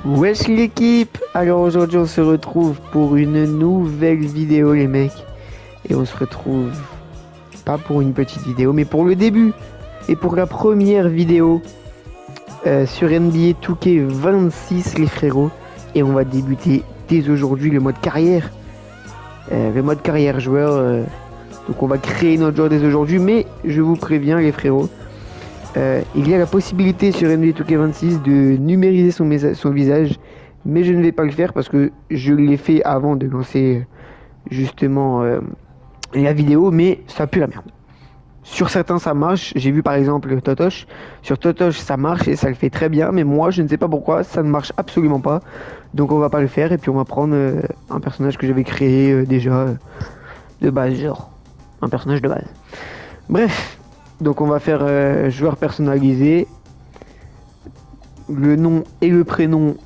Wesh l'équipe. Alors aujourd'hui on se retrouve pour une nouvelle vidéo les mecs. Et on se retrouve pas pour une petite vidéo mais pour le début. Et pour la première vidéo sur NBA 2K26 les frérots. Et on va débuter dès aujourd'hui le mode carrière. Le mode carrière joueur. Donc on va créer notre joueur dès aujourd'hui. Mais je vous préviens les frérots. Il y a la possibilité sur NBA 2K26 de numériser son visage, mais je ne vais pas le faire parce que je l'ai fait avant de lancer justement la vidéo, mais ça pue la merde. Sur certains ça marche, j'ai vu par exemple Totosh, sur Totosh ça marche et ça le fait très bien, mais moi je ne sais pas pourquoi ça ne marche absolument pas, donc on va pas le faire et puis on va prendre un personnage que j'avais créé déjà de base, genre un personnage de base. Bref. Donc on va faire joueur personnalisé. Le nom et le prénom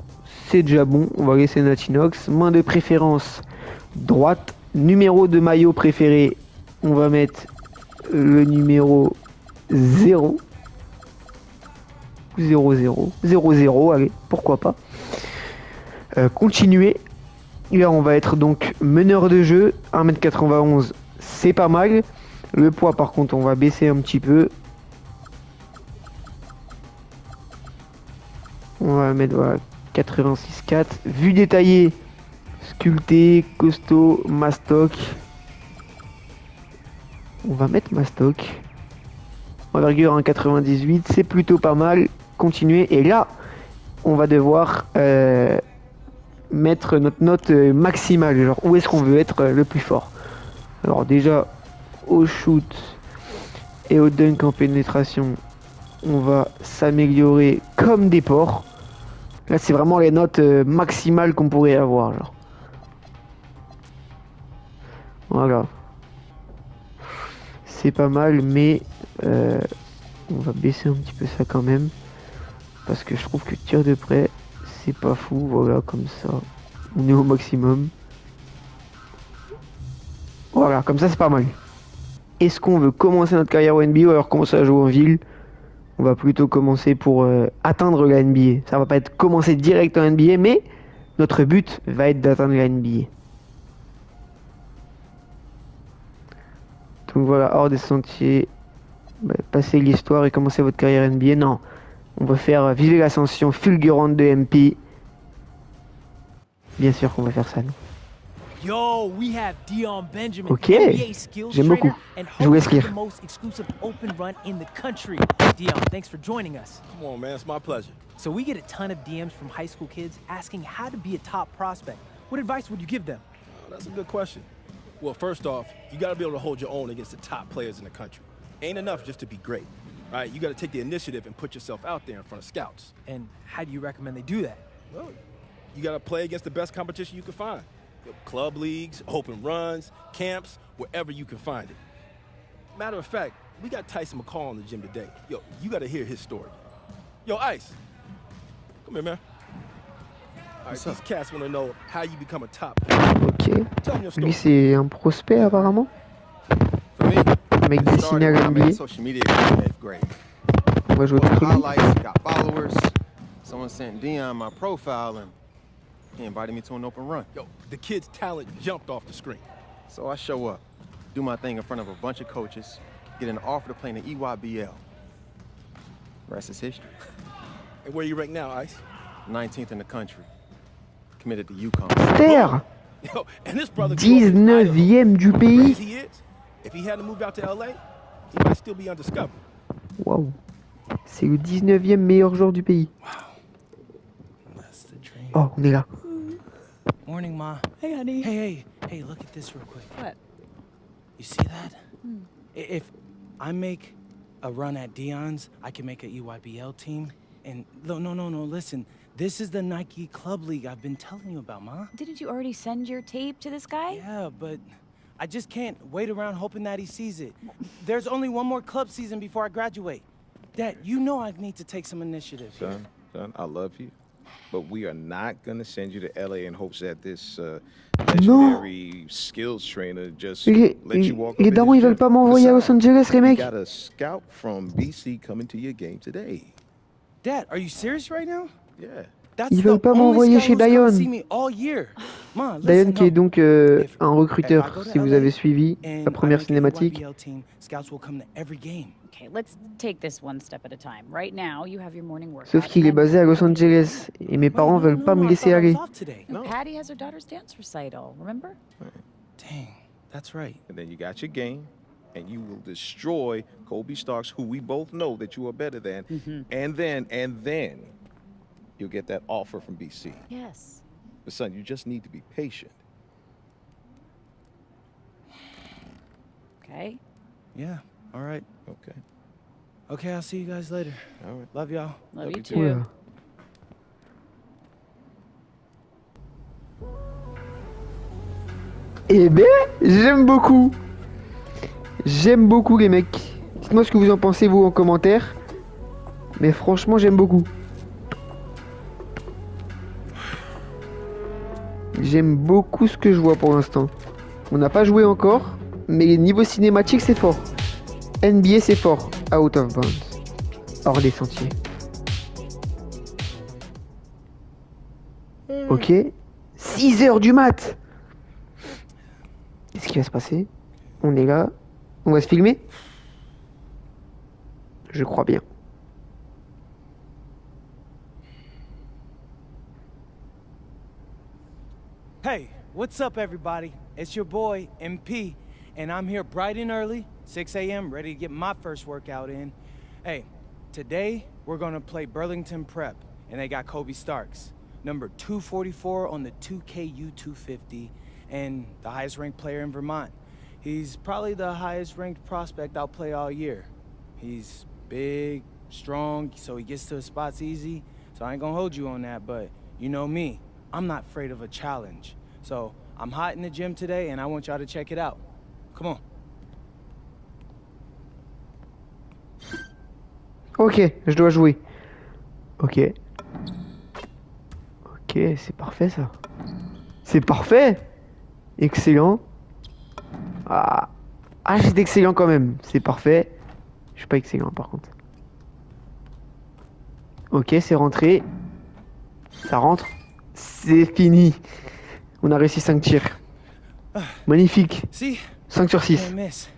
c'est déjà bon. On va laisser Natinox. Main de préférence droite. Numéro de maillot préféré. On va mettre le numéro 0. 0-0. 0-0. Allez, pourquoi pas. Continuer. Là on va être donc meneur de jeu. 1m91 c'est pas mal. Le poids par contre on va baisser un petit peu. On va mettre voilà, 86,4. Vue détaillée, sculpté, costaud, mastoc. On va mettre mastoc. Envergure 1,98, c'est plutôt pas mal. Continuer et là on va devoir mettre notre note maximale. Genre où est-ce qu'on veut être le plus fort. Alors déjà au shoot et au dunk en pénétration, on va s'améliorer comme des porcs. Là, c'est vraiment les notes maximales qu'on pourrait avoir. Genre. Voilà. C'est pas mal, mais on va baisser un petit peu ça quand même. Parce que je trouve que tir de près, c'est pas fou. Voilà, comme ça. On est au maximum. Voilà, comme ça, c'est pas mal. Est-ce qu'on veut commencer notre carrière au NBA ou alors commencer à jouer en ville? On va plutôt commencer pour atteindre la NBA. Ça va pas être commencer direct en NBA, mais notre but va être d'atteindre la NBA. Donc voilà, hors des sentiers, passer l'histoire et commencer votre carrière NBA. Non, on va faire vivre l'ascension fulgurante de MP. Bien sûr qu'on va faire ça, non? Yo, we have Dion Benjamin, Ok, NBA skills j'aime beaucoup. Je vous laisse lire. the most exclusive open run in the country. Dion, thanks for joining us. Come on, man, it's my pleasure. So we get a ton of DMs from high school kids asking how to be a top prospect. What advice would you give them? Oh, that's a good question. Well, first off, you got to be able to hold your own against the top players in the country. Ain't enough just to be great, right? You got to take the initiative and put yourself out there in front of scouts. And how do you recommend they do that? Well, you got to play against the best competition you can find. Club leagues, open runs, camps, wherever you can find it. Matter of fact, we got Tyson McCall in the gym today. Yo, you got to hear his story. Yo, Ice, come here, man. All right, these cats want to know how you become a top player. Ok. Tell them your story. Lui c'est un prospect apparemment. For me, Un mec it dessiné started à when I la made NBA. social media in 8th grade. On va jouer Posted contre lui. highlights, got followers. Someone sent Dion my profile and he invited me to an open run. Yo, the kid's talent jumped off the screen. So I show up, do my thing in front of a bunch of coaches, get an offer to play in the EYBL. Rest is history. And where you rank now, Ice? 19th in the country. Committed to UConn. Terre, Yo, and this brother grew up in Idaho. 19e du Crazy pays. he is, if he hadn't moved out to LA, he might still be undiscovered. Waouh. C'est le 19e meilleur joueur du pays. That's the dream. Oh, on est là. Morning, Ma. Hey, honey. Hey, look at this real quick. What? You see that? If I make a run at Dion's, I can make a EYBL team. And no, listen. This is the Nike Club League I've been telling you about, Ma. Didn't you already send your tape to this guy? Yeah, but I just can't wait around hoping that he sees it. There's only one more club season before I graduate. Dad, you know I need to take some initiative. Son, I love you, but we are not gonna send you to LA in hopes that this Non. legendary skills trainer just Les, let you walk up les in darons his ils veulent gym. pas m'envoyer à Los Angeles les We mecs. got a scout from BC coming to your game today. Dad, are you serious right now? Yeah, That's Ils veulent the pas only m'envoyer scout chez who's come Dion. see me all year. Ma, Dion listen qui est up. donc un recruteur, si vous avez suivi la And I première make a cinématique. UYBL team, scouts will come to every game. Okay, let's take this one step at a time. Right now, you have your morning workout. Sauf qu'il est basé à Los Angeles et mes parents Wait, no, veulent no, pas no, me I laisser thought I was aller. off today. No, Patty has her daughter's dance recital, remember? Dang, that's right. And then you got your game, and you will destroy Kobe Starks, who we both know that you are better than. And then you'll get that offer from BC. Yes. But son, you just need to be patient. Okay. Yeah, all right. Okay. Okay, I'll see you guys later. All right. Love y'all. Love you you too. too. Oula. Eh ben, j'aime beaucoup. J'aime beaucoup les mecs. Dites-moi ce que vous en pensez vous en commentaire. Mais franchement, j'aime beaucoup. J'aime beaucoup ce que je vois pour l'instant. On n'a pas joué encore, mais niveau cinématique, c'est fort. NBA, c'est fort. Out of bounds. Hors des sentiers. Ok. 6 heures du mat. Qu'est-ce qui va se passer? On est là. On va se filmer? Je crois bien. Hey, what's up, everybody? It's your boy, MP, and I'm here bright and early, 6 a.m., ready to get my first workout in. Hey, today we're gonna play Burlington Prep, and they got Kobe Starks, number 244 on the 2KU 250, and the highest ranked player in Vermont. He's probably the highest ranked prospect I'll play all year. He's big, strong, so he gets to his spots easy, so I ain't gonna hold you on that, but you know me. I'm not afraid of a challenge. So, I'm hot in the gym today, and I want y'all to check it out. Come on. Ok, je dois jouer. Ok. Ok, c'est parfait ça. C'est parfait. Excellent. Ah, c'est excellent quand même. C'est parfait. Je suis pas excellent par contre. Ok, c'est rentré. Ça rentre. C'est fini. On a réussi 5 tirs. Magnifique. See? 5 sur 6. Can't miss.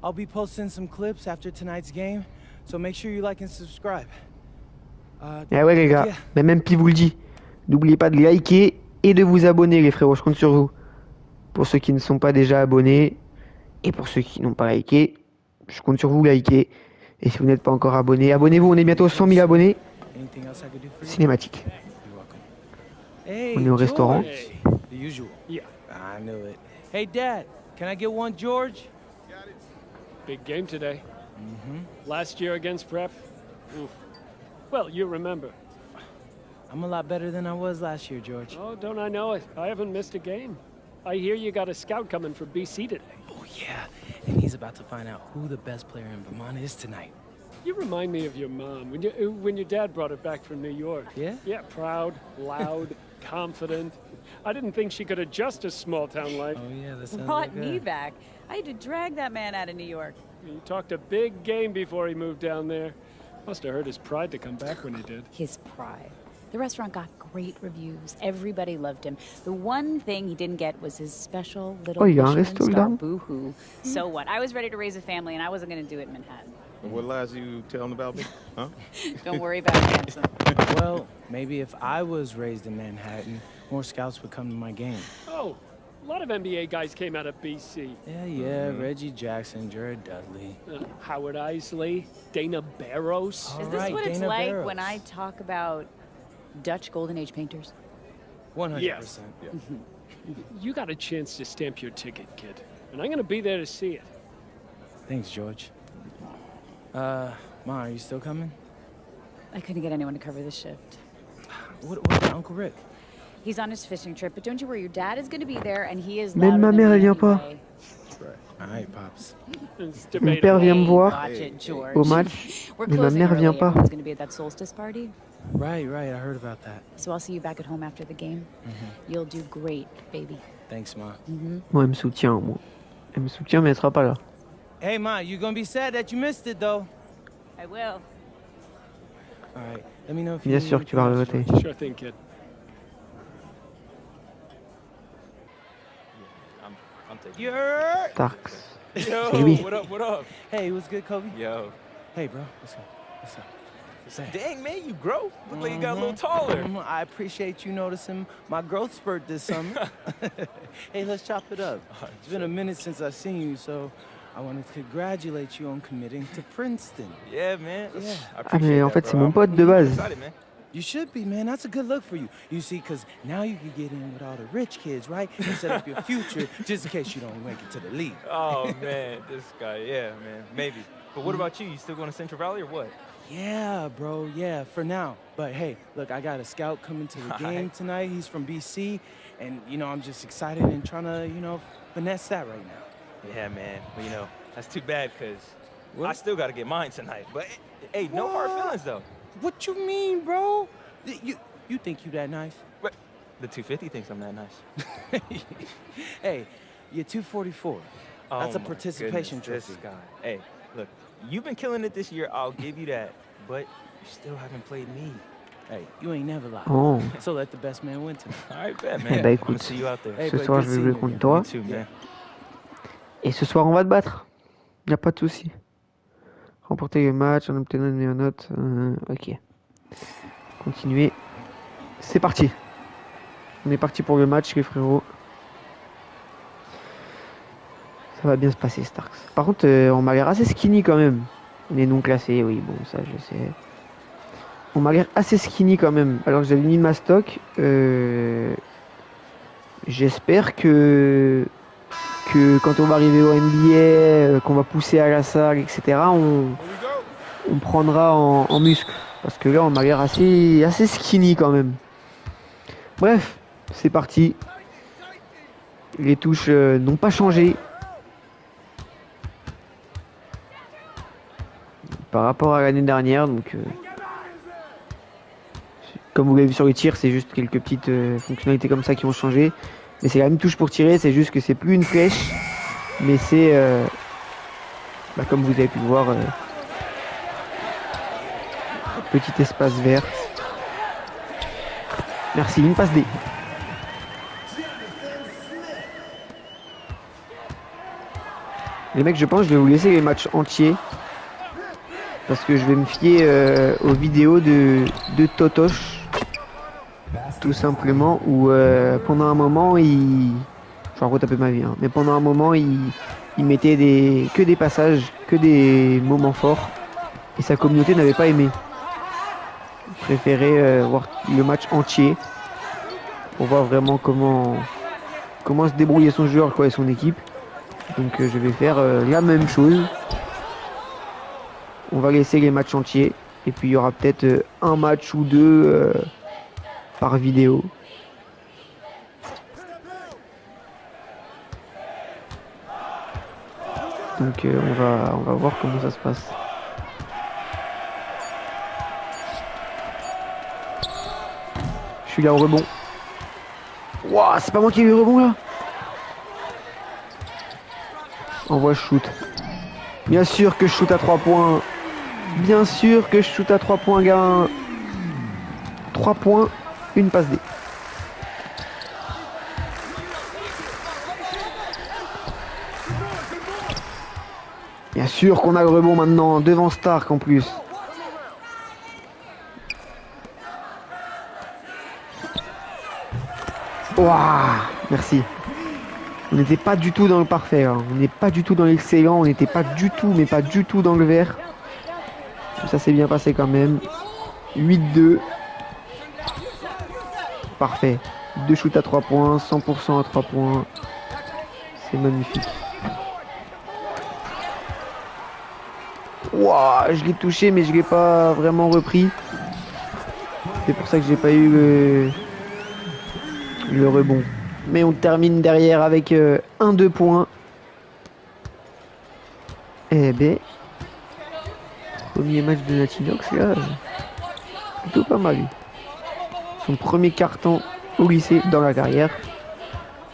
I'll be posting some clips after tonight's game, so make sure you like and subscribe. Eh ouais les gars, Yeah. mais même Pi vous le dit. N'oubliez pas de liker et de vous abonner les frérots, je compte sur vous. Pour ceux qui ne sont pas déjà abonnés et pour ceux qui n'ont pas liké, je compte sur vous liker. Et si vous n'êtes pas encore abonné, abonnez-vous, on est bientôt 100 000 abonnés. Anything else I could do for you? Cinématique. You're welcome. Hey, On est au restaurant. George. The usual. Yeah. I knew it. Hey, Dad, can I get one, George? Big game today. Last year against Prep. Oof. Well, you remember. I'm a lot better than I was last year, George. Oh, don't I know it? I haven't missed a game. I hear you got a scout coming for BC today. Oh, yeah. And he's about to find out who the best player in Vermont is tonight. You remind me of your mom when your dad brought it back from New York. Yeah? Yeah, proud, loud, confident. I didn't think she could adjust to small town life. Oh, yeah, that sounds Brought like me her. back. I had to drag that man out of New York. He talked a big game before he moved down there. Must have hurt his pride to come back when he did. His pride. The restaurant got great reviews. Everybody loved him. The one thing he didn't get was his special little Oh, il y a un Michelin resto star là? boo-hoo. So what? I was ready to raise a family, and I wasn't going to do it in Manhattan. What lies are you telling about me? Huh? Don't worry about it, handsome. Well, maybe if I was raised in Manhattan, more scouts would come to my game. Oh, a lot of NBA guys came out of BC. Yeah, Reggie Jackson, Jared Dudley. Howard Isley, Dana Barros. All Is this right, what it's Dana like Barros. when I talk about Dutch Golden Age painters? 100%. Yes. You got a chance to stamp your ticket, kid. And I'm gonna be there to see it. Thanks, George. Ma, are you still coming? I couldn't get anyone to cover this shift. What about Uncle Rick? He's on his fishing trip, but don't you worry, your dad is going to be there, and he is Même louder ma than mère, me elle vient pas. anyway. All right, Pops. It's Mon père debatable. vient me voir Watch it, George. au match, We're mais ma closing mère early. vient pas. Everyone's going to be at that solstice party. Right, I heard about that. So I'll see you back at home after the game. You'll do great, baby. Thanks, Ma. Moi, elle me soutient, moi. Elle me soutient, mais elle sera pas là. Hey, Ma, you're gonna be sad that you missed it, though. I will. All right. Let me know if you Bien need sûr que tu vas anything else, regretter. Sure thing, kid. I'm taking George. Starks. Yo, C'est lui. what up, what up? Hey, what's good, Kobe? Yo. Hey, bro. What's up? What's up? What's up? Dang, man, you grow. Look like you got a little taller. I appreciate you noticing my growth spurt this summer. Hey, let's chop it up. It's been a minute since I've seen you, so I wanted to congratulate you on committing to Princeton. Yeah, man. Yeah. I Ah appreciate mais en that, fait bro. c'est mon I'm pote de base. excited, man. You should be, man. That's a good look for you. You see, because now you can get in with all the rich kids, right? And set up your future just in case you don't make it to the league. Oh, man, this guy. Yeah, man, maybe. But what about you? You still going to Central Valley or what? Yeah, bro. Yeah, for now. But hey, look, I got a scout coming to the game tonight. He's from BC. And, you know, I'm just excited and trying to, you know, finesse that right now. Yeah, man. Well, you know, that's too bad because I still got to get mine tonight. But, hey, no hard feelings, though. What you mean, bro? You think you that nice? But the 250 thinks I'm that nice. Hey, you're 244. That's Oh a my participation goodness, trophy. this guy. Hey, look, you've been killing it this year. I'll give you that. But you still haven't played me. Hey, you ain't never lied. Oh. So let the best man win tonight. All right, bet, Eh man. bah I'm écoute, gonna see you out there. Hey, ce but soir good je vais seeing jouer you contre again. toi. Me too, man. Et ce soir on va te battre. Y a pas de souci. Remporter le match en obtenant une meilleure note. Ok. Continuer. C'est parti. On est parti pour le match les frérots. Ça va bien se passer Starks. Par contre on m'a l'air assez skinny quand même. On est non classé, oui bon ça je sais. On m'a l'air assez skinny quand même. Alors que j'avais mis ma stock. J'espère que quand on va arriver au NBA, qu'on va pousser à la salle, etc., on prendra en muscle. Parce que là, on m'a l'air assez skinny quand même. Bref, c'est parti. Les touches n'ont pas changé. Par rapport à l'année dernière, donc... comme vous l'avez vu sur les tirs, c'est juste quelques petites fonctionnalités comme ça qui ont changé. Mais c'est la même touche pour tirer, c'est juste que c'est plus une flèche, mais c'est, comme vous avez pu le voir, un petit espace vert. Merci, une passe D. Les mecs, je pense que je vais vous laisser les matchs entiers. Parce que je vais me fier aux vidéos de Totoche. Tout simplement, où pendant un moment, je vais retaper ma vie, hein, mais pendant un moment, il mettait que des passages, que des moments forts, et sa communauté n'avait pas aimé. Il préférait voir le match entier, pour voir vraiment comment se débrouillait son joueur et son équipe. Donc je vais faire la même chose. On va laisser les matchs entiers, et puis il y aura peut-être un match ou deux par vidéo. Donc on va voir comment ça se passe. Je suis là au rebond. Waouh, c'est pas moi qui ai eu le rebond là. Envoie shoot. Bien sûr que je shoot à 3 points. Bien sûr que je shoot à 3 points, gars. 3 points, une passe D. Bien sûr qu'on a le rebond maintenant, devant Stark en plus. Waouh, merci. On n'était pas du tout dans le parfait, hein. On n'est pas du tout dans l'excellent, on n'était pas du tout, mais pas du tout dans le vert. Ça s'est bien passé quand même. 8-2. Parfait. 2 shoots à 3 points, 100% à 3 points. C'est magnifique. Waouh, je l'ai touché mais je l'ai pas vraiment repris. C'est pour ça que j'ai pas eu le rebond. Mais on termine derrière avec 1-2 points. Eh ben, premier match de Latinox là, plutôt pas mal. Son premier carton au lycée dans la carrière.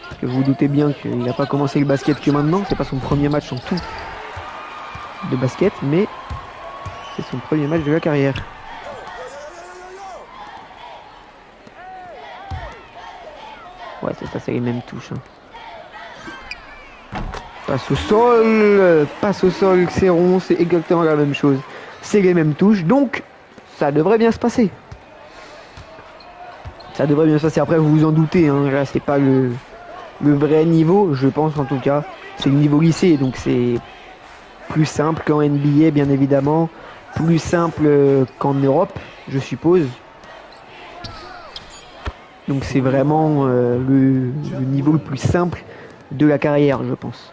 Parce que vous vous doutez bien qu'il n'a pas commencé le basket que maintenant. C'est pas son premier match en tout de basket, mais c'est son premier match de la carrière. Ouais, c'est ça, c'est les mêmes touches. Hein. Passe au sol, c'est rond, c'est exactement la même chose. C'est les mêmes touches, donc ça devrait bien se passer. Ça devrait bien se passer. Après, vous vous en doutez, hein, là, c'est pas le vrai niveau, je pense en tout cas. C'est le niveau lycée, donc c'est plus simple qu'en NBA, bien évidemment. Plus simple qu'en Europe, je suppose. Donc c'est vraiment le niveau le plus simple de la carrière, je pense.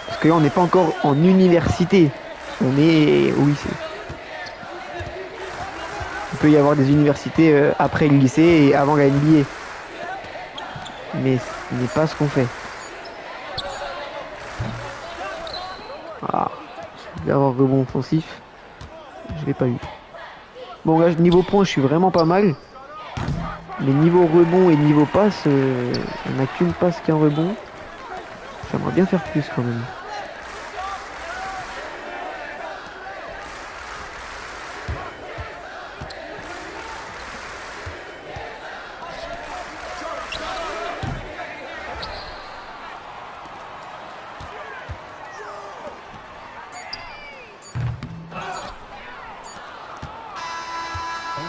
Parce que là, on n'est pas encore en université. On est au lycée. Il peut y avoir des universités après le lycée et avant la NBA. Mais ce n'est pas ce qu'on fait. Ah, je vais avoir rebond offensif. Je l'ai pas eu. Bon là, niveau points, je suis vraiment pas mal. Mais niveau rebond et niveau passe, on n'a qu'une passe qu'un rebond. J'aimerais bien faire plus quand même.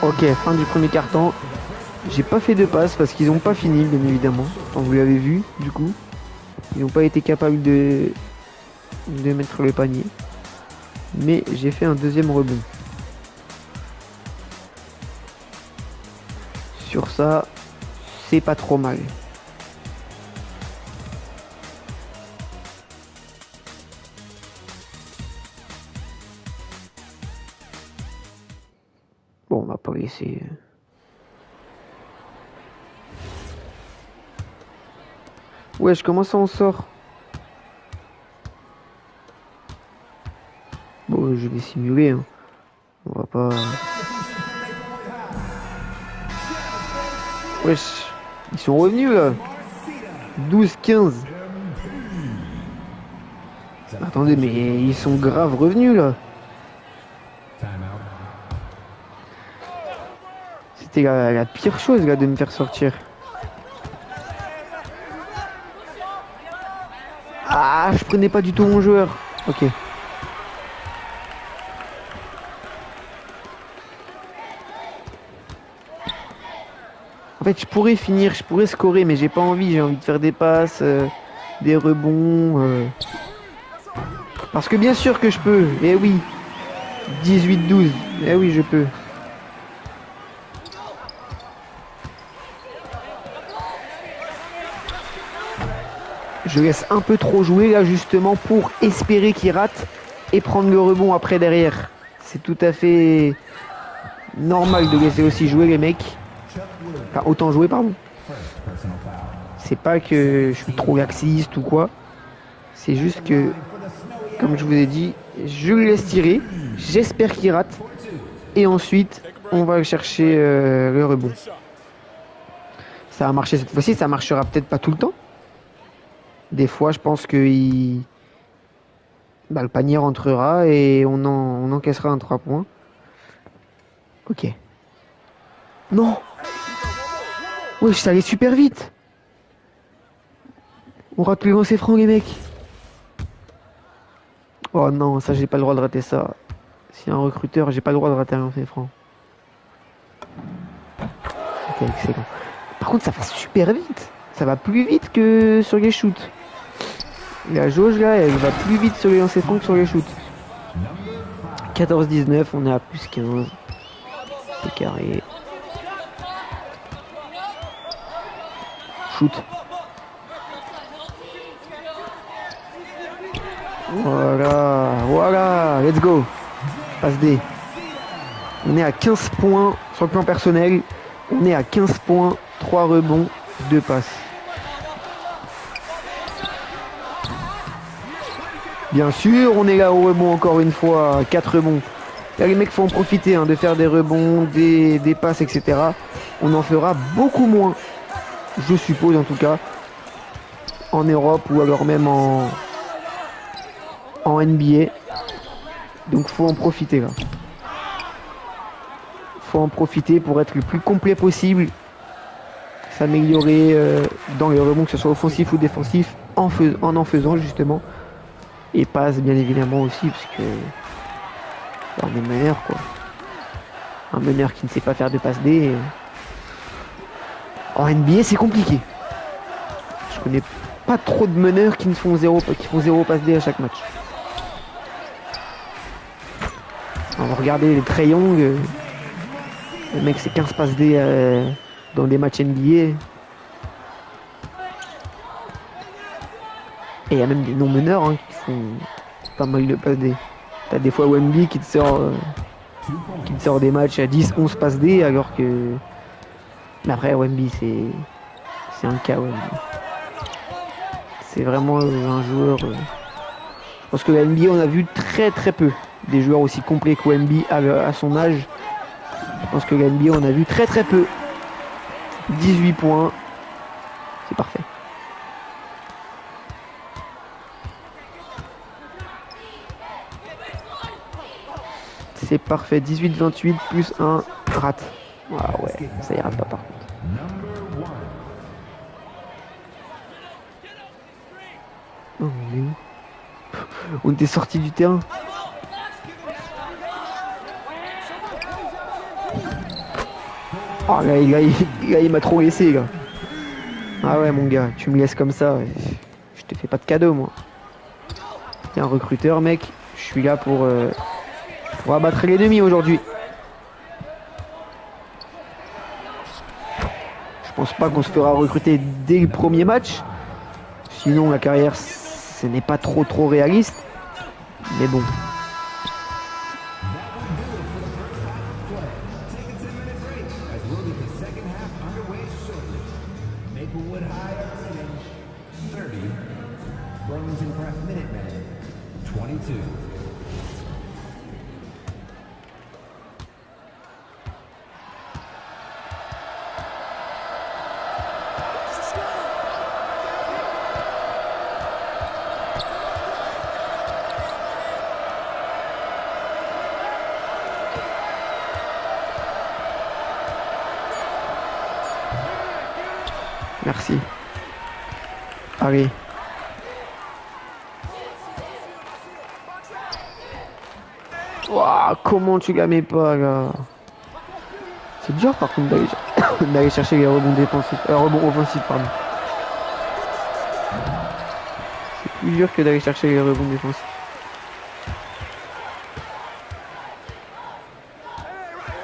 Ok, fin du premier quart-temps. J'ai pas fait de passe parce qu'ils n'ont pas fini, bien évidemment. Comme vous l'avez vu, du coup. Ils n'ont pas été capables de mettre le panier. Mais j'ai fait un deuxième rebond. Sur ça, c'est pas trop mal. Bon, on va pas laisser... Wesh, comment ça on sort? Bon, je vais simuler. Hein. On va pas... Wesh, ils sont revenus là. 12-15. Attendez, mais ils sont grave revenus là. C'était la pire chose là de me faire sortir. Ah, je prenais pas du tout mon joueur. Ok. En fait, je pourrais finir, je pourrais scorer, mais j'ai pas envie. J'ai envie de faire des passes, des rebonds. Parce que bien sûr que je peux. Eh oui. 18-12. Eh oui, je peux. Je laisse un peu trop jouer là justement pour espérer qu'il rate et prendre le rebond après derrière. C'est tout à fait normal de laisser aussi jouer les mecs. Enfin, autant jouer, pardon. C'est pas que je suis trop laxiste ou quoi. C'est juste que, comme je vous ai dit, je le laisse tirer. J'espère qu'il rate. Et ensuite, on va chercher le rebond. Ça a marché cette fois-ci, ça marchera peut-être pas tout le temps. Des fois, je pense que le panier rentrera et on encaissera un 3 points. Ok. Non. Wesh, ça allait super vite. On rate les lancers francs, les mecs. Oh non, ça, j'ai pas le droit de rater ça. Si un recruteur, j'ai pas le droit de rater un lancer franc. Ok, excellent. Par contre, ça va super vite. Ça va plus vite que sur les shoots. La jauge là, elle va plus vite sur les lancers francs que sur les shoots. 14-19, on est à plus 15. C'est carré. Shoot. Voilà, let's go. Passe D. On est à 15 points sur le plan personnel. On est à 15 points, 3 rebonds, 2 passes. Bien sûr, on est là au rebond encore une fois, 4 rebonds. Là, les mecs faut en profiter de faire des rebonds, des passes, etc. On en fera beaucoup moins, je suppose en tout cas, en Europe ou alors même en NBA. Donc faut en profiter là. faut en profiter pour être le plus complet possible. S'améliorer dans les rebonds, que ce soit offensif ou défensif, en faisant justement. Et passe bien évidemment aussi, parce que on est meneur quoi. Un meneur qui ne sait pas faire de passe D. En NBA c'est compliqué. Je connais pas trop de meneurs qui font zéro passe D à chaque match. On va regarder les Trae Young. Le mec c'est 15 passes D dans des matchs NBA. Et il y a même des non-meneurs hein, qui font pas mal de passes D. T'as des fois Wemby qui te sort des matchs à 10, 11 passes D alors que... Mais après Wemby c'est un cas Wemby. C'est vraiment un joueur... Je pense que la NBA on a vu très très peu des joueurs aussi complets que Wemby à son âge. Je pense que la NBA on a vu très très peu. 18 points. C'est parfait. C'est parfait, 18-28 plus 1 rate. Ah ouais, ça ira pas par contre. Oh, on est où? On était sorti du terrain. Oh là, il m'a trop laissé là. Ah ouais mon gars, tu me laisses comme ça. Je te fais pas de cadeau moi. T'es un recruteur mec, je suis là pour abattre l'ennemi aujourd'hui. Je pense pas qu'on se fera recruter dès le premier match. Sinon la carrière ce n'est pas trop réaliste. Mais bon. Merci. Allez. Waouh, comment tu la mets pas là? C'est dur par contre d'aller chercher les rebonds défensifs, rebonds offensifs pardon. C'est plus dur que d'aller chercher les rebonds défensifs.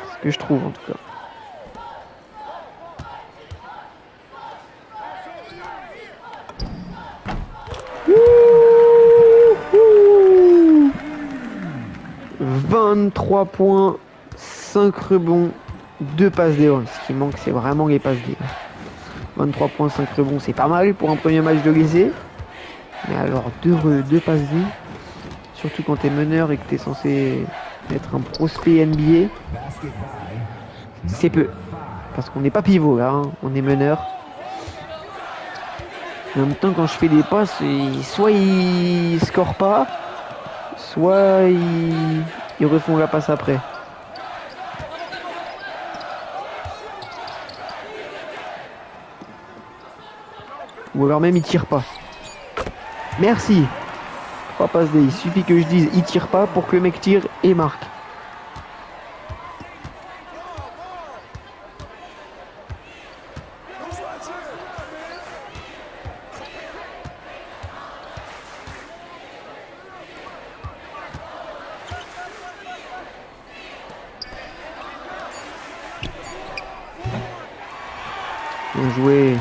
C'est ce que je trouve en tout cas. Wouhou, 23 points, 5 rebonds, 2 passes D. Ce qui manque, c'est vraiment les passes D. 23 points, 5 rebonds, c'est pas mal pour un premier match de lycée. Mais alors, 2 passes D, surtout quand t'es meneur et que t'es censé être un prospect NBA, c'est peu. Parce qu'on n'est pas pivot là, hein. On est meneur. En même temps, quand je fais des passes, soit ils scorent pas, soit ils refont la passe après. Ou alors même ils tirent pas. Merci. 3 passes D. Il suffit que je dise il tire pas pour que le mec tire et marque. Bien joué.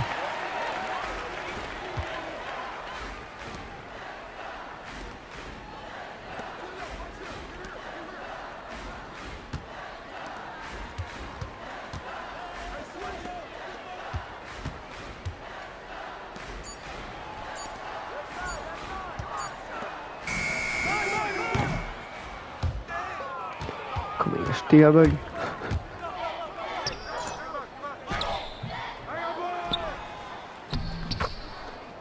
Comment il a jeté la balle?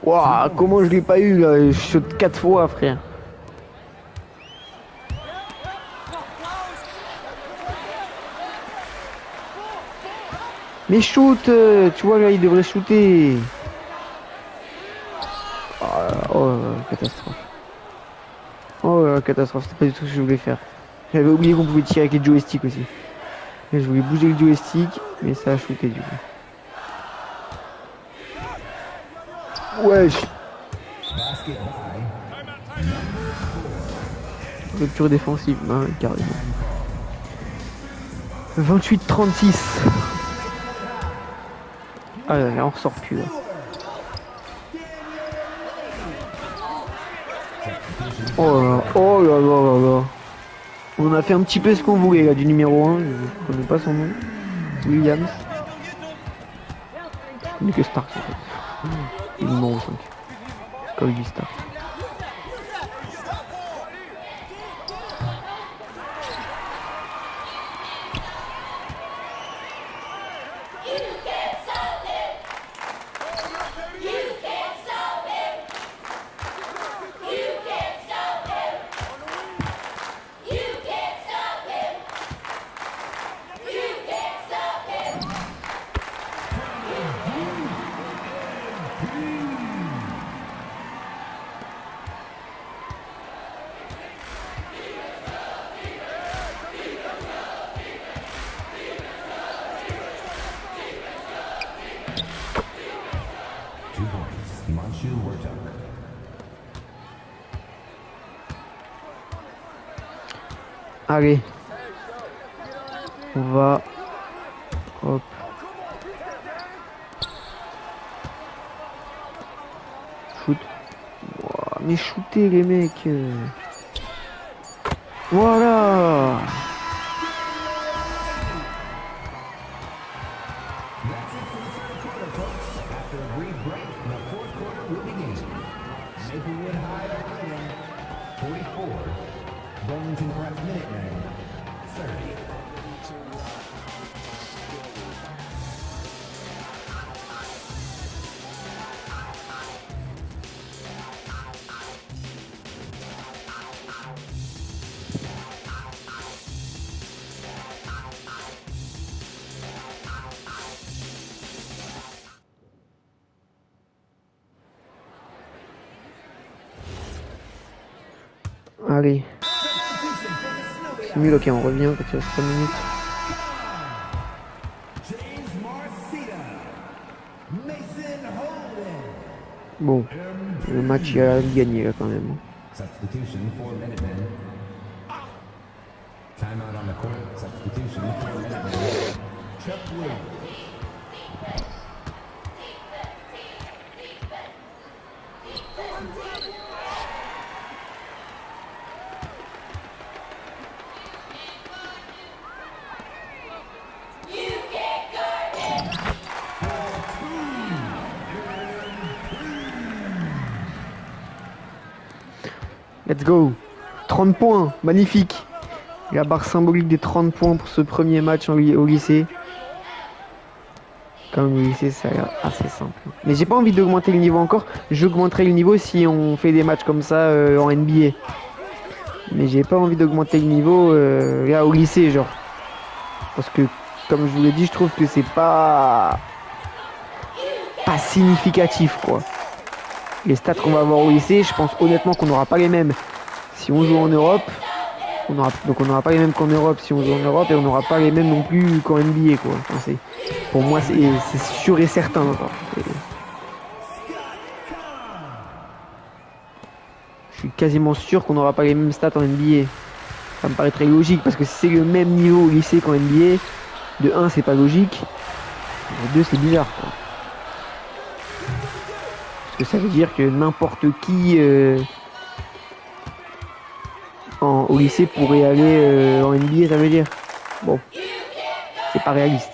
Waouh, comment je l'ai pas eu là? Je saute 4 fois, frère. Mais shoot, tu vois là il devrait shooter. Oh, catastrophe. Oh catastrophe, c'est pas du tout ce que je voulais faire. J'avais oublié qu'on pouvait tirer avec les joysticks aussi. Et je voulais bouger le joystick, mais ça a shooté du coup. Wesh. Rupture défensive, hein, carrément. 28-36. Ah là, on ressort plus là. Oh là là là là. On a fait un petit peu ce qu'on voulait là du numéro 1, je connais pas son nom. Williams. Je connais que Stark en fait. Le numéro 5. Colby Stark. Allez, on va, hop, shoot, wow, mais shooter les mecs, voilà. Allez. C'est mieux, ok, on revient quand il reste 3 minutes. Bon, le match il a gagné là quand même. Let's go. 30 points, magnifique. La barre symbolique des 30 points pour ce premier match au lycée. Comme au lycée, ça a l'air assez simple. Mais j'ai pas envie d'augmenter le niveau encore. J'augmenterai le niveau si on fait des matchs comme ça en NBA. Mais j'ai pas envie d'augmenter le niveau là au lycée, genre. Parce que, comme je vous l'ai dit, je trouve que c'est pas significatif, quoi. Les stats qu'on va avoir au lycée, je pense honnêtement qu'on n'aura pas les mêmes si on joue en Europe. Donc on n'aura pas les mêmes qu'en Europe si on joue en Europe, et on n'aura pas les mêmes non plus qu'en NBA, quoi. Enfin, pour moi, c'est sûr et certain. Je suis quasiment sûr qu'on n'aura pas les mêmes stats en NBA. Ça me paraît très logique, parce que si c'est le même niveau au lycée qu'en NBA, de 1 c'est pas logique, de 2 c'est bizarre, quoi. Ça veut dire que n'importe qui au lycée pourrait aller en NBA, ça veut dire. Bon, c'est pas réaliste.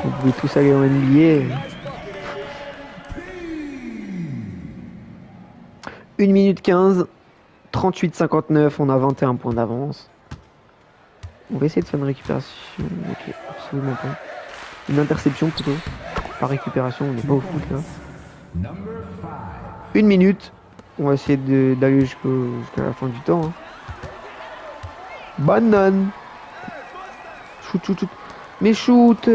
Vous pouvez tous aller en NBA. 1 minute 15, 38-59, on a 21 points d'avance. On va essayer de faire une récupération. Ok, absolument pas. Une interception plutôt. Par récupération, on n'est pas au foot là. 1 minute. On va essayer d'aller jusqu'à la fin du temps. Hein. Banane. Shoot, shoot, shoot. Mais shoot.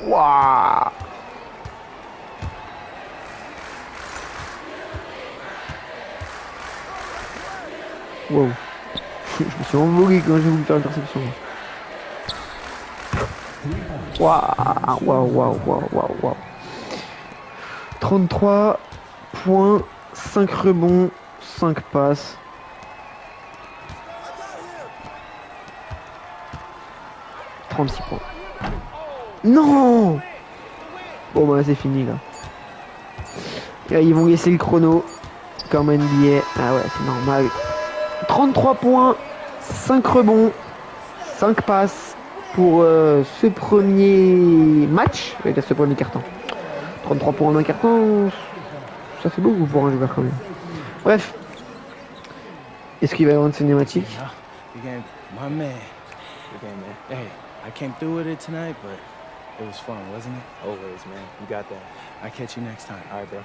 Waouh. Wow. Je me suis envolé quand j'ai voulu faire l'interception. Waouh, waouh, waouh, waouh, waouh, waouh. 33 points, 5 rebonds, 5 passes. « 36 points. Non. Bon bah c'est fini là. Et là, ils vont laisser le chrono comme NBA. Ah ouais, c'est normal. 33 points, 5 rebonds, 5 passes pour ce premier match. Ce premier carton. 33 points en un carton, ça fait beaucoup pour un joueur quand même. Bref. Est-ce qu'il va y avoir une cinématique? My man. Hey, I came through with it tonight, but it was fun, wasn't it? Always, man. You got that. I'll catch you next time. All right, bro.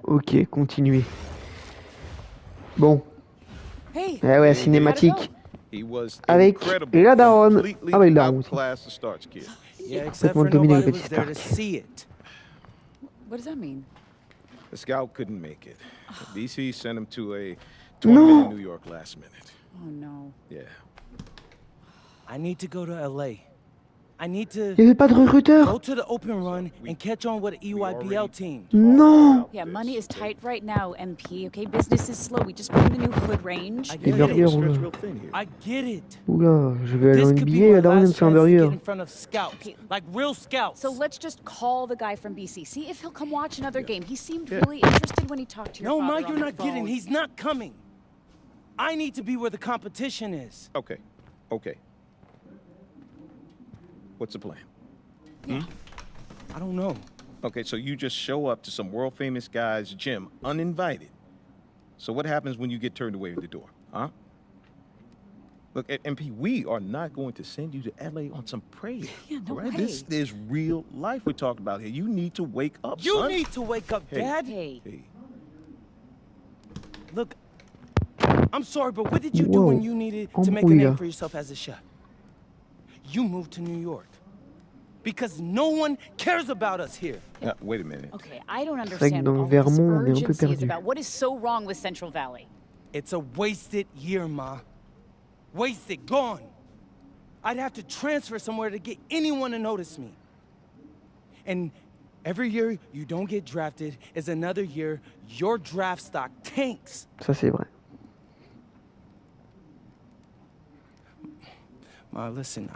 Ok, continuez. Bon. Hey. Eh ouais, cinématique. He was Avec incredible, la daronne. completely Ah bah il daronne aussi. outclassed the Starks kid. Yeah, except Complètement for dominé nobody le was petit there to Stark. see it. What does that mean? The scout couldn't make it. DC sent him to a tournament in New York last minute. Oh no. Yeah. I need to go to LA. I need to Il n'y avait pas de recruteur. go to the open run and catch on with the EYBL team. Non. Yeah, money is tight right now, MP. Okay, business is slow. We just put in the new hood range. I Les get burgers, it. Stretch oula. real thin here. I get it. Oula, je vais aller This en could be NBA, my la daronne elle me last fait un chance to get burger. in front of scouts, Okay. like real scouts. So let's just call the guy from BC. See if he'll come watch another game. He seemed really interested when he talked to your No, father Mike, on you're the not phone. getting. He's not coming. I need to be where the competition is. Okay. Okay. What's the plan? I don't know. Okay, so you just show up to some world famous guy's gym uninvited. So what happens when you get turned away at the door, huh? Look, MP, we are not going to send you to LA on some prayer. Yeah, no all right? way. This is real life we're talking about here. You need to wake up, You son. need to wake up, Hey. Dad. Hey. Hey, Look, I'm sorry, but what did you do Whoa. when you needed to make a Embrouille, name là. for yourself as a chef? You moved to New York. Because no one cares about us here. wait a minute. Okay, I don't vrai que understand dans what all this Vermont, on est un peu urgency is perdu. about. What is so wrong with Central Valley? It's a wasted year, Ma. Wasted, gone. I'd have to transfer somewhere to get anyone to notice me. And every year you don't get drafted is another year your draft stock tanks. Ça c'est vrai. Ma, listen,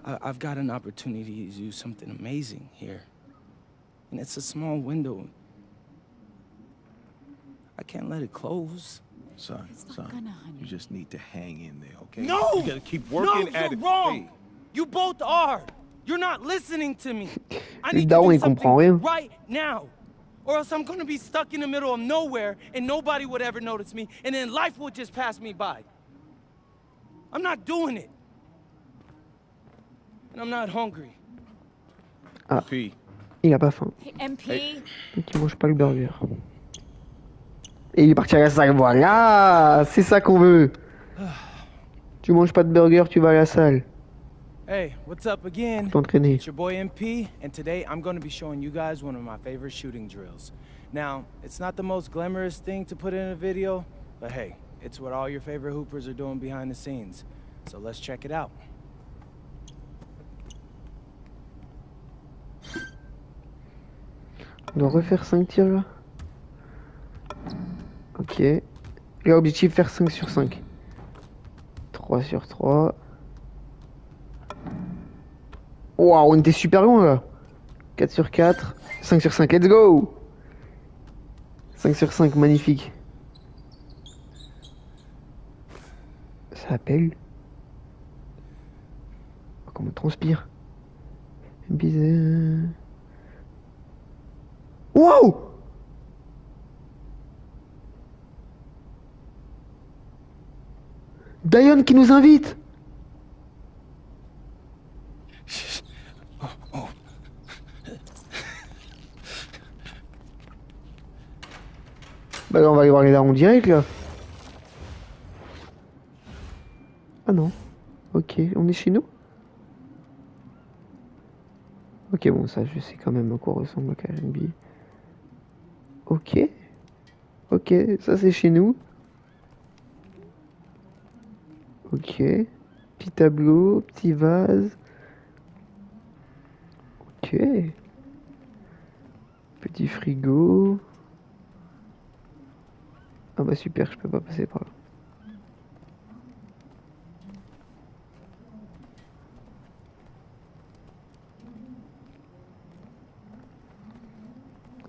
I've got an opportunity to do something amazing here. And it's a small window. I can't let it close. Son, not son, gonna, honey. you just need to hang in there, okay? No! You gotta keep working no, at you're it. wrong! Hey, You both are! You're not listening to me! I Le need to daron, do il comprend rien. something right now! Or else I'm gonna be stuck in the middle of nowhere and nobody would ever notice me, and then life will just pass me by. I'm not doing it. And I'm not hungry. P. Il a pas faim. Hey, MP. Donc il mange pas le burger. Et il est parti à la salle, voilà. C'est ça qu'on veut. Tu manges pas de burger, tu vas à la salle. Hey, what's up again? T'entraîner. It's your boy MP, and today I'm going to be showing you guys one of my favorite shooting drills. Now, it's not the most glamorous thing to put in a video, but hey, it's what all your favorite hoopers are doing behind the scenes. So let's check it out. On doit refaire 5 tirs là. Ok. Là, objectif faire 5 sur 5. 3 sur 3. Waouh, on était super loin là. 4 sur 4. 5 sur 5, let's go. 5 sur 5, magnifique. Ça appelle. Oh, comment on transpire. Bizarre. Wow! Dion qui nous invite! Bah là on va aller voir les darons direct là. Ah non. Ok, on est chez nous? Ok, bon ça je sais quand même à quoi ressemble le KNB. Ok. Ok, ça c'est chez nous. Ok. Petit tableau, petit vase. Ok. Petit frigo. Ah bah super, je peux pas passer par là.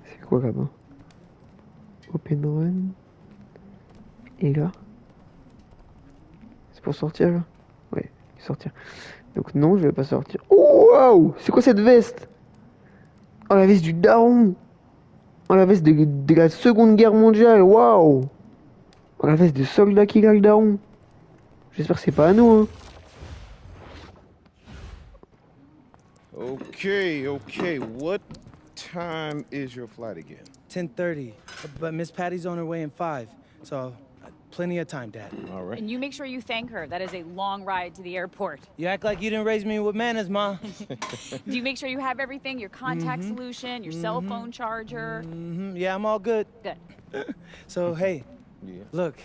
C'est quoi là-bas? Open run. Et là? C'est pour sortir là? Ouais, sortir. Donc non, je vais pas sortir. Oh waouh! C'est quoi cette veste? Oh la veste du daron! Oh la veste de la Seconde Guerre mondiale, waouh! Oh la veste de soldat qui a le daron! J'espère que c'est pas à nous, hein! Okay, what time is your flight again? 10:30. But Miss Patty's on her way in 5. So, plenty of time, Dad. All right. And you make sure you thank her. That is a long ride to the airport. You act like you didn't raise me with manners, Ma. Do you make sure you have everything? Your contact solution, your cell phone charger? Yeah, I'm all good. Good. So, hey, Yeah. look.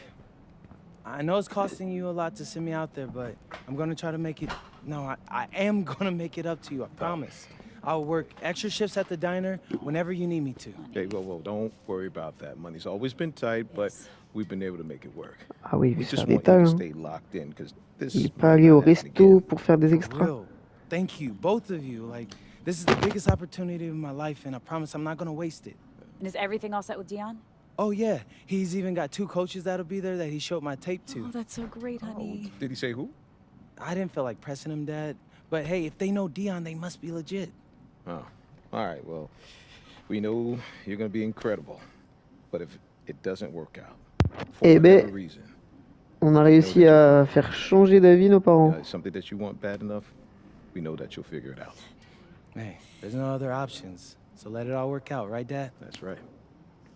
I know it's costing you a lot to send me out there, but I'm gonna try to make it... No, I am gonna make it up to you, I promise. I'll work extra shifts at the diner whenever you need me to. Hey, whoa, don't worry about that. Money's always been tight, but we've been able to make it work. Ah oui, il We veut se just faire des want you to tags, hein. stay locked in, because this Il est might pas allé au not happen resto again. pour faire des For extras. real. Thank you, both of you. Like, this is the biggest opportunity of my life, and I promise I'm not gonna waste it. And is everything all set with Dion? Oh, yeah. He's even got 2 coaches that'll be there that he showed my tape Oh, to. that's so great, honey. Did he say who? I didn't feel like pressing him, Dad. But hey, if they know Dion, they must be legit. Oh, all right, well, we know you're going to be incredible. But if it doesn't work out, for Eh whatever ben, reason, on a réussi à faire changer d'avis nos parents. something that you want bad enough, we know that you'll figure it out. Hey, there's no other options. So let it all work out, right, Dad? That's right.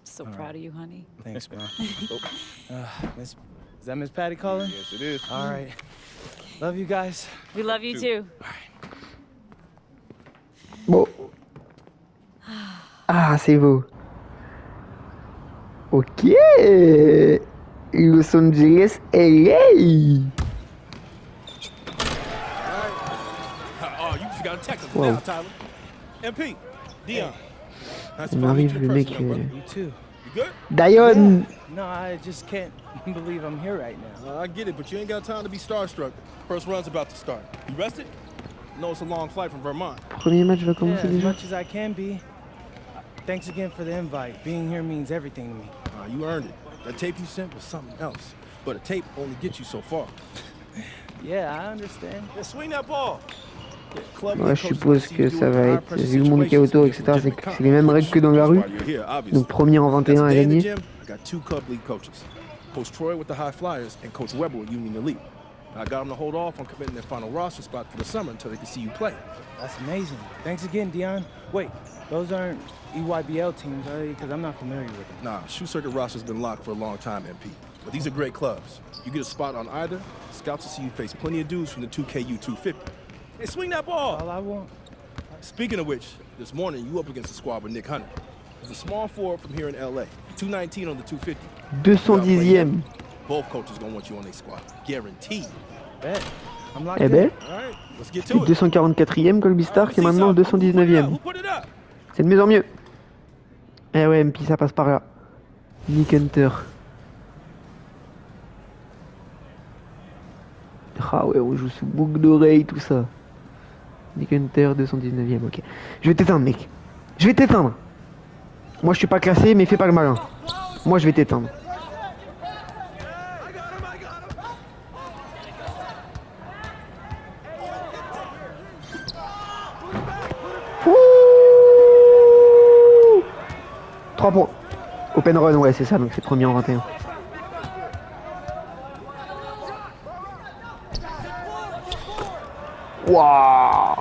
So proud of you, honey. Thanks, Ma. Is that Miss Patty calling? Yes, it is. All right. Love you guys. We love you too. Bon. Ah, c'est beau. Ok. Los Angeles, LA. Oh, you just got a technical Whoa. now, Tyler. MP, Dion. Nice to On finally meet arrive, you le in mec. person, young brother. You too. You good? Dion. No, I just can't believe I'm here right now. I get it, but you ain't got time to be starstruck. First run's about to start. You rested? No, it's a long flight from Vermont. Premier match va Yeah, commencer as déjà. much as I can be. Thanks again for the invite. Being here means everything to me. You earned it. That tape you sent was something else. But a tape only gets you so far. Yeah, I understand. Yeah, swing that ball. Yeah, club Ouais, je coaches suppose see que you ça doing va high être, pressure vu le monde qu'il y a autour, situations etc., against c'est les mêmes règles que dans la That's rue. why you're here, obviously. Donc premier en 21 à Today in the gagner. gym, I got 2 club league coaches. Coach Troy with the High Flyers and Coach Weber with Union Elite. I got them to hold off on committing their final roster spot for the summer until they can see you play. That's amazing. Thanks again, Dion. Wait, those aren't EYBL teams, are they? Because I'm not familiar with them. Nah, Shoe Circuit roster's been locked for a long time, MP. But these are great clubs. You get a spot on either, scouts will see you face plenty of dudes from the 2KU 250. Hey, swing that ball! All I want. Speaking of which, this morning you up against a squad with Nick Hunter. He's a small forward from here in LA. 219 on the 250. 210e. Both coaches gonna want you on their squad. Guaranteed. Bet. I'm locked Eh in. ben, All right, let's get to it. 244e Colby Stark et maintenant le 219e. Who put it up? C'est de mieux en mieux. Eh ouais, MP, ça passe par là. Nick Hunter. Ah ouais, on joue sous boucle d'oreille, tout ça. Nick Hunter, 219e, ok. Je vais t'éteindre, mec. Je vais t'éteindre. Moi, je suis pas classé, mais fais pas le malin. Moi, je vais t'éteindre. Ouh 3 points. Open run, ouais, c'est ça, donc c'est premier en 21. Waouh!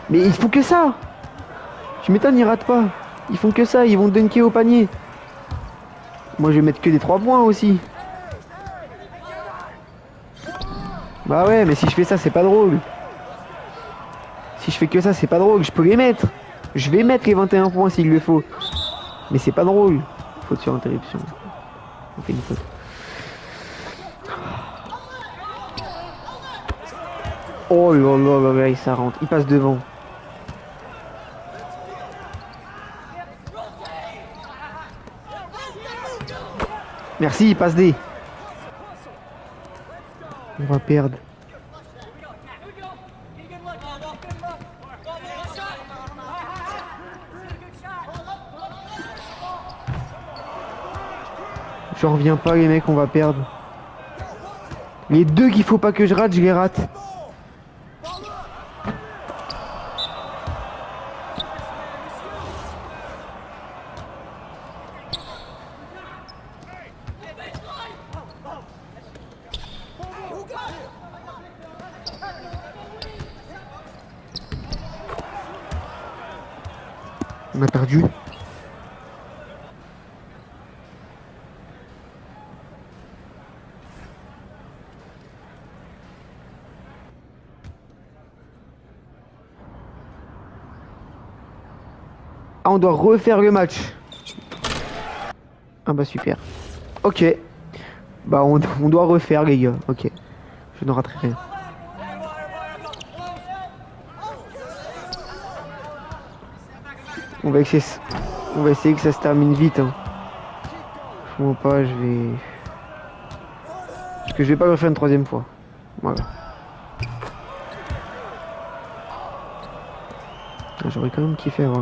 Mais ils font que ça! Tu m'étonnes, ils ratent pas. Ils font que ça, ils vont dunker au panier. Moi, je vais mettre que des 3 points aussi. Bah ouais, mais si je fais ça, c'est pas drôle. Si je fais que ça, c'est pas drôle. Je peux les mettre. Je vais mettre les 21 points s'il le faut. Mais c'est pas drôle. Faute sur interruption. On fait une faute. Oh là là là là, ça rentre. Il passe devant. Merci, il passe D. On va perdre. J'en reviens pas les mecs, on va perdre. Les deux qu'il faut pas que je rate, je les rate. On a perdu. Ah, on doit refaire le match. Ah bah super. Ok. Bah on doit refaire les gars. Ok. Je ne raterai rien. On va essayer que ça se termine vite. Hein. Franchement pas, je vais... Parce que je vais pas le refaire une 3e fois. Voilà. J'aurais quand même kiffé avoir...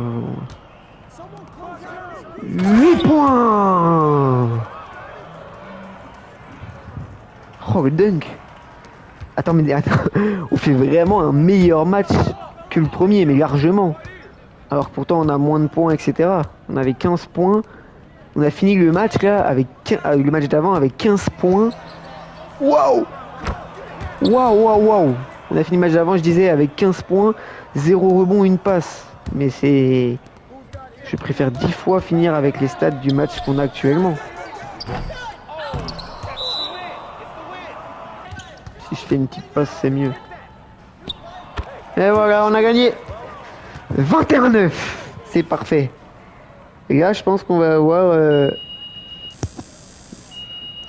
8 points. Oh le dunk. Attends mais attends. On fait vraiment un meilleur match que le premier, mais largement. Alors pourtant on a moins de points, etc. On avait 15 points. On a fini le match là avec le match d'avant avec 15 points. Waouh. Waouh waouh waouh. On a fini le match d'avant, je disais, avec 15 points, 0 rebond, 1 passe. Mais c'est... Je préfère 10 fois finir avec les stats du match qu'on a actuellement. Si je fais une petite passe, c'est mieux. Et voilà, on a gagné 21-9. C'est parfait. Et là, je pense qu'on va avoir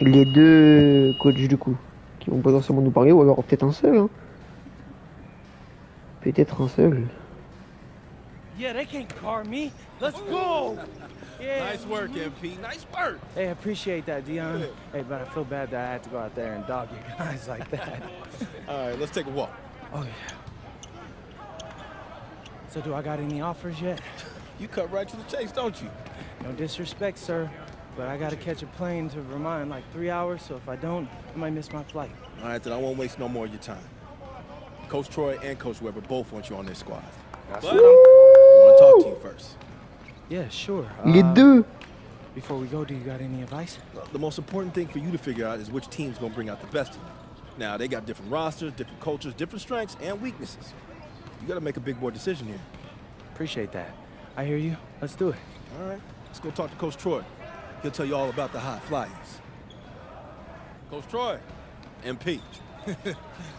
les deux coachs du coup qui vont potentiellement nous parler, ou alors peut-être un seul. Hein. Peut-être un seul. Yeah, they can't car me. Let's go. Yeah. Nice work, MP. Nice work. Hey, I appreciate that, Dion. Yeah. Hey, but I feel bad that I had to go out there and dog you guys like that. All right, let's take a walk. Oh, yeah. So do I got any offers yet? You cut right to the chase, don't you? No disrespect, sir, but I gotta catch a plane to Vermont in like 3 hours, so if I don't, I might miss my flight. All right, then I won't waste no more of your time. Coach Troy and Coach Weber both want you on their squad. That's But what I want to talk to you first. Yeah, sure. Les deux. Before we go, do you got any advice? The most important thing for you to figure out is which team's going to bring out the best of you. Now, they got different rosters, different cultures, different strengths, and weaknesses. You got to make a big boy decision here. Appreciate that. I hear you. Let's do it. All right, let's go talk to Coach Troy. He'll tell you all about the High Flyers. Coach Troy, MP.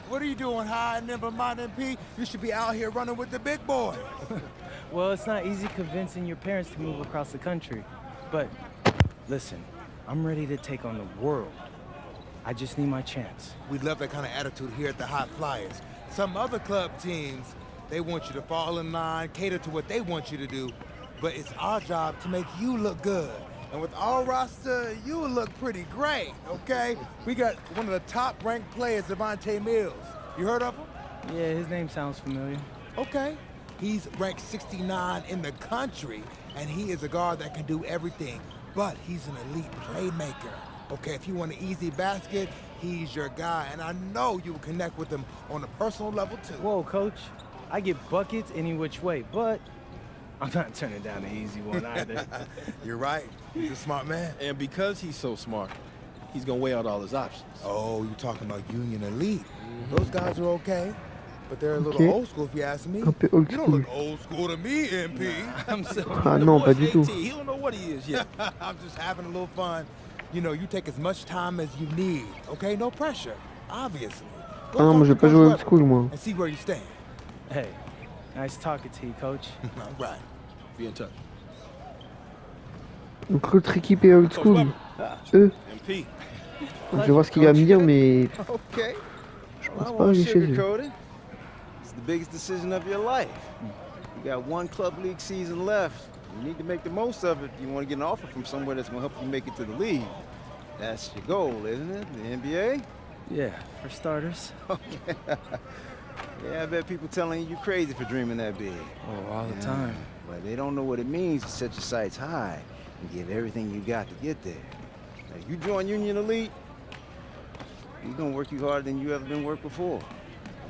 What are you doing, High and Vermont MP? You should be out here running with the big boy. Well, it's not easy convincing your parents to move across the country. But listen, I'm ready to take on the world. I just need my chance. We love that kind of attitude here at the High Flyers. Some other club teams, they want you to fall in line, cater to what they want you to do. But it's our job to make you look good. And with our roster, you will look pretty great, okay? We got one of the top-ranked players, Devontae Mills. You heard of him? Yeah, his name sounds familiar. Okay. He's ranked 69 in the country, and he is a guard that can do everything. But he's an elite playmaker. Okay, if you want an easy basket, he's your guy. And I know you will connect with him on a personal level, too. Whoa, Coach. I get buckets any which way, but I'm not turning down the easy one either. You're right. He's a smart man. And because he's so smart, he's going to weigh out all his options. Oh, you're talking about Union Elite. Those guys are okay, but they're a little old school if you ask me. Un peu old You don't school. look old school to me, MP. I'm so Ah non, pas du tout. He don't know what he is yet. I'm just having a little fun. You know, you take as much time as you need, okay? No pressure, obviously. Go Ah non, moi je vais talk pas to jouer Coach old school, Webber moi. and see where you stand. Hey, nice talking to you, Coach. All right. Be in touch. Donc l'autre équipe est old school. Eux. MP. Je vais voir ce qu'il va me dire, mais Okay. je I pense pas won't aller chez eux. sugarcoat it. It's the biggest decision of your life. You got one club league season left. You need to make the most of it. You want to get an offer from somewhere that's going to help you make it to the league. That's your goal, isn't it? The NBA? Yeah, for starters. Okay. Yeah, I bet people telling you crazy for dreaming that big. Oh, all the time. But they don't know what it means to set your sights high and give everything you got to get there. Now, you join Union Elite, you're going to work you harder than you ever been worked before.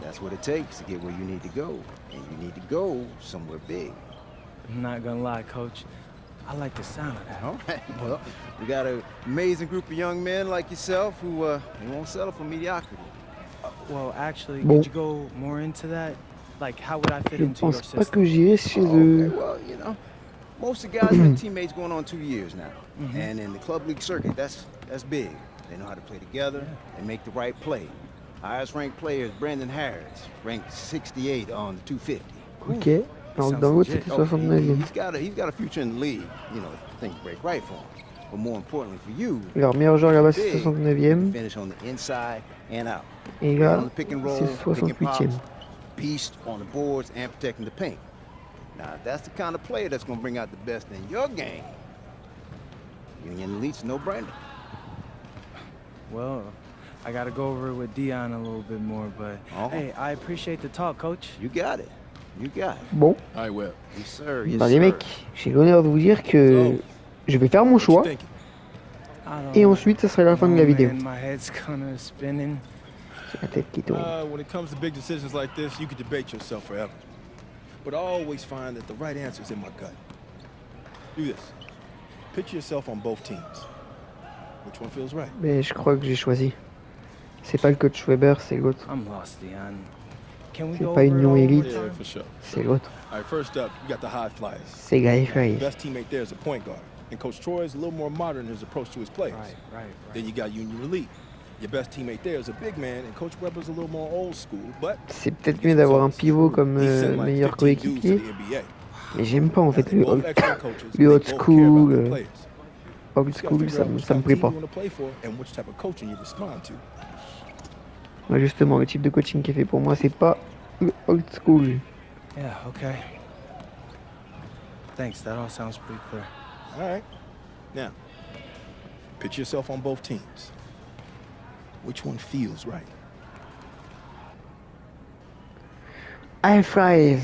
That's what it takes to get where you need to go. And you need to go somewhere big. I'm not gonna lie, Coach. I like the sound of that. All right, well, we got an amazing group of young men like yourself who won't settle for mediocrity. Well, actually, Bon. could you go more into that? Like, how would I fit Je into your pense pas system? que j'irai chez Okay, eux. well, you know, most of the guys have been teammates going on 2 years now. And in the club league circuit, that's big. They know how to play together and make the right play. Highest ranked player is Brandon Harris, ranked 68 on the 250. Ok. Alors dans l'autre c'était 69e. He's got a future in the league. You know, things break right for him. But more importantly for you, Alors meilleur joueur là-bas c'est big, 69e. finish on the inside and out. Et On là the pick and roll, c'est pick and pops, 68e. beast on the boards and protecting the paint. Now, that's the kind of player that's going to bring out the best in your game. Union Elite's no-brainer. Well, I gotta go over it with Dion a little bit more, but Oh. hey, I appreciate the talk, Coach. You got it. You got it. Bon, All right, well. Yes, sir. Yes, bah les sir. mecs, j'ai l'honneur de vous dire que je vais faire mon What you choix thinking? I don't et know. ensuite ça sera la fin de la Oh, vidéo. man, my head's kinda spinning. C'est la tête qui tourne. When it comes to big decisions like this, you could debate yourself forever. But I always find that the right answer is in my gut. Do this. Picture yourself on both teams. Which one feels right? Mais je crois que j'ai choisi. C'est pas le coach Weber, c'est l'autre. I'm lost, Dion. Can we C'est go pas over it Union all one more Elite. Yeah, time? for sure. C'est l'autre. All right, first up, you got the High Flyers. C'est Guy The Fries. best teammate there is a point guard. And Coach Troy is a little more modern in his approach to his players. Right. Then you got Union Elite. Your best teammate there is a big man, and Coach Weber's a little more old school, but C'est peut-être mieux d'avoir un pivot comme he sent like meilleur 15 dudes to coéquipier. the NBA. Mais j'aime pas en fait They're le both old, excellent coaches, le old they both care about school. their players. Old You just gotta school, figure out which ça me type plaît of pas. team you wanna play for and which type of coaching you respond to. Ouais, justement, le type de coaching qui est fait pour moi, c'est pas le old school. Yeah, okay. Thanks, that all sounds pretty clear. All right. Now, picture yourself on both teams. Which one feels right? High Fries.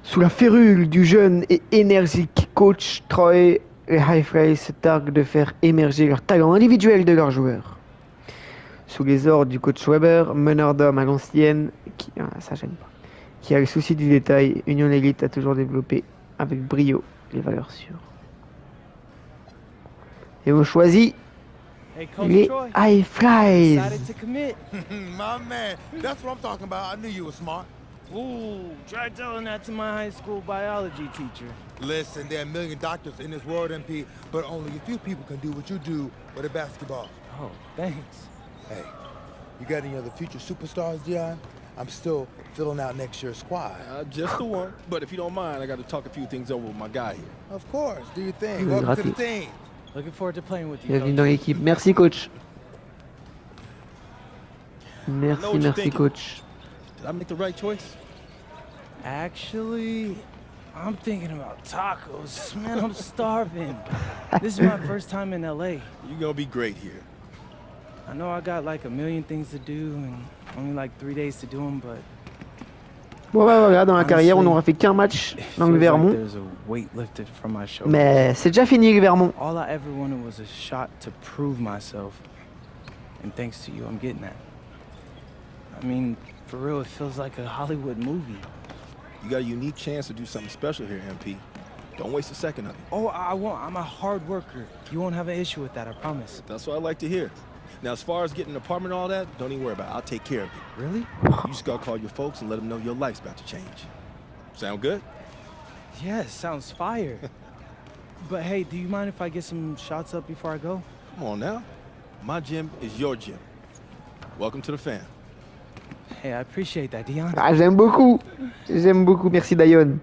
Sous la férule du jeune et énergique coach Troy, les High Fries se targuent de faire émerger leur talent individuel de leurs joueurs. Sous les ordres du coach Weber, meneur d'hommes à l'ancienne, ça gêne pas, qui a le souci du détail, Union Elite a toujours développé avec brio les valeurs sûres. Et on choisit Hey, Coach les Troy, High Fries. decided to commit. My man, that's what I'm talking about. I knew you were smart. Ooh, try telling that to my high school biology teacher. Listen, there are a million doctors in this world, MP, but only a few people can do what you do with a basketball. Oh, thanks. Hey, you got any other future superstars, Dion? I'm still filling out next year's squad. Just the one. But if you don't mind, I got to talk a few things over with my guy here. Of course, do your thing. Welcome to the team. Looking forward to playing with you, Bienvenue Coach. dans l'équipe. Merci coach. Merci, what you're merci thinking. coach. Did I make the right choice? Actually, I'm thinking about tacos. Man, I'm starving. This is my first time in LA. You're going to be great here. I know I got like a million things to do and only like 3 days to do them, but Bon bah voilà, dans la carrière, on n'aura fait qu'un match dans le Vermont. Mais c'est déjà fini le Vermont. All I ever wanted was a shot to prove myself. And thanks to you, I'm getting that. I mean, for real, it feels like a Hollywood movie. You got a unique chance to do something special here, MP. Don't waste a second of it. Oh, I won't. I'm a hard worker. You won't have an issue with that, I promise. That's what I like to hear. Now, as far as getting an apartment and all that, don't even worry about it. I'll take care of it. Really? You just gotta call your folks and let them know your life's about to change. Sound good? Yeah, sounds fire. But hey, do you mind if I get some shots up before I go? Come on now. My gym is your gym. Welcome to the fam. Hey, I appreciate that, Dion. Ah, j'aime beaucoup. J'aime beaucoup. Merci, Dion.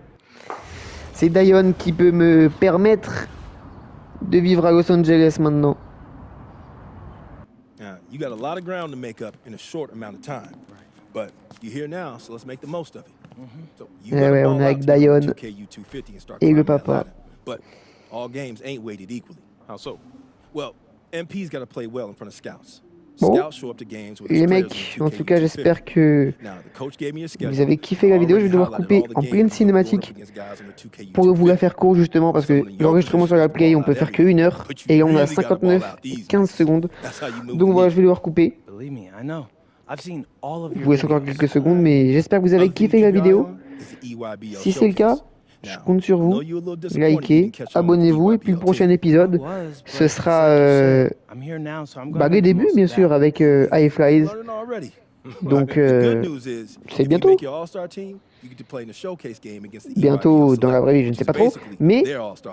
C'est Dion qui peut me permettre de vivre à Los Angeles maintenant. Now, you got a lot of ground to make up in a short amount of time. But you're here now, so let's make the most of it. So you gotta Ouais, ball on est avec out to the Dion 2KU250 and start et le climbing that papa. ladder. But all games ain't weighted equally. How so? Well, MP's got to play well in front of scouts. Bon, Scouts show up to games with les his players mecs, on en the tout cas, 2KU250. j'espère que Now, the coach gave me a schedule. vous avez kiffé la vidéo. Je vais devoir couper en pleine cinématique pour vous la faire court justement parce que l'enregistrement sur la Play on peut faire que 1 heure et là on a 59 et 15 secondes. Donc voilà, je vais devoir couper. Believe me, I know. I've seen all of Il your vous reste encore videos. quelques secondes, mais j'espère que vous avez kiffé la vidéo. Si c'est le cas, je compte sur vous. Likez, abonnez-vous et puis le prochain épisode, ce sera I'm here now, so I'm bah, gonna les make the débuts most bien of sûr that. avec High Flies. Donc c'est bientôt. Bientôt dans la vraie vie, je ne sais pas trop, mais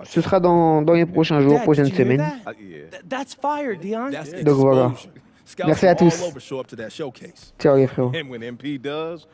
ce sera dans les prochains jours, Dad, prochaines did you hear semaines. that? That's fire, Dion. Donc voilà. Merci à tous. Ciao les frérots. And when MP does,